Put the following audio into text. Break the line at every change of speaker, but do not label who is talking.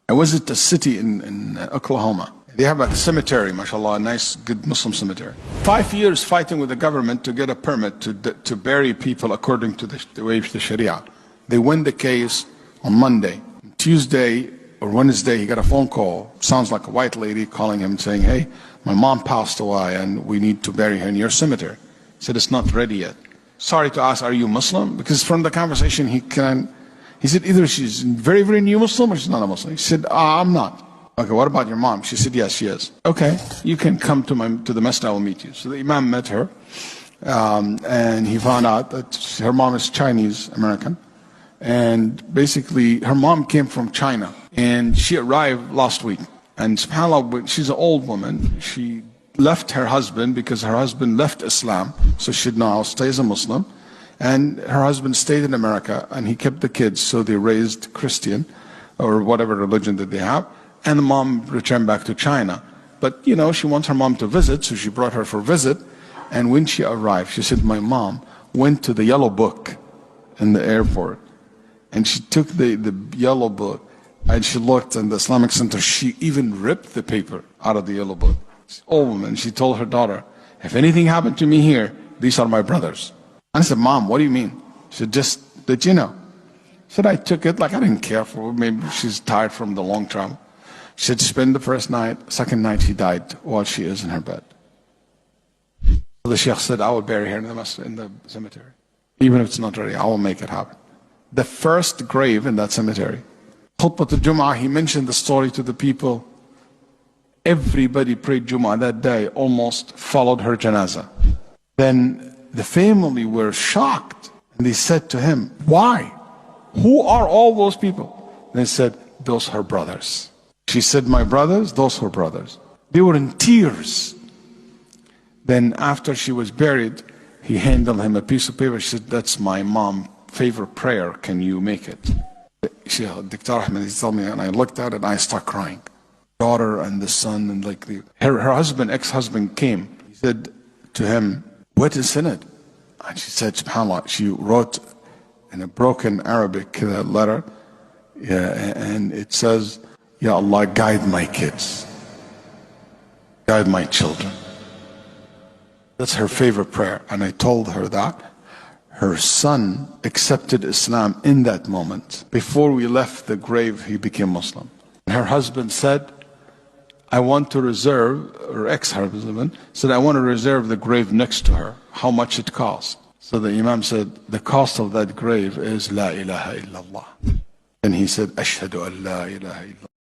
I visited a city in Oklahoma. They have a cemetery, mashallah, a nice, good Muslim cemetery. 5 years fighting with the government to get a permit to bury people according to the way of the Sharia. They win the case on Monday. Tuesday or Wednesday, he got a phone call. Sounds like a white lady calling him saying, hey, my mom passed away and we need to bury her in your cemetery. He said, it's not ready yet. Sorry to ask, are you Muslim? Because from the conversation, he said either she's very, very new Muslim or she's not a Muslim. He said, I'm not. Okay, what about your mom? She said, yes, she is. Okay, you can come to the masjid, I will meet you. So the Imam met her, and he found out that her mom is Chinese American. And basically, her mom came from China, and she arrived last week. And subhanAllah, she's an old woman. She left her husband because her husband left Islam, so she now stays a Muslim. And her husband stayed in America, and he kept the kids, so they raised Christian, or whatever religion that they have. And the mom returned back to China. But, you know, she wants her mom to visit, so she brought her for a visit. And when she arrived, she said, my mom went to the yellow book in the airport. And she took the yellow book, and she looked in the Islamic Center. She even ripped the paper out of the yellow book. She's an old woman. She told her daughter, if anything happened to me here, these are my brothers. And I said, Mom, what do you mean? She said, just that you know. She said, I took it like I didn't care for her. Maybe she's tired from the long travel. She said, spend the first night, second night she died while she is in her bed. So the Sheikh said, I will bury her in the cemetery. Even if it's not ready, I will make it happen. The first grave in that cemetery, Khutbah al-Jum'ah, he mentioned the story to the people. Everybody prayed Jum'ah that day, almost followed her janazah. Then the family were shocked, and they said to him, why? Who are all those people? And they said, those are her brothers. She said, my brothers, those were brothers. They were in tears. Then after she was buried, he handed him a piece of paper. She said, that's my mom's favorite prayer. Can you make it? Dr. Ahmed, he told me, and I looked at it and I started crying. Daughter and the son, and like her husband, ex-husband came. He said to him, what is in it? And she said, subhanAllah, she wrote in a broken Arabic letter, and it says, Ya Allah, guide my kids, guide my children. That's her favorite prayer. And I told her that. Her son accepted Islam in that moment. Before we left the grave, he became Muslim. Her husband said, I want to reserve, or ex-husband said, I want to reserve the grave next to her. How much it costs? So the Imam said, the cost of that grave is La ilaha illallah. And he said, Ashhadu an la ilaha illallah.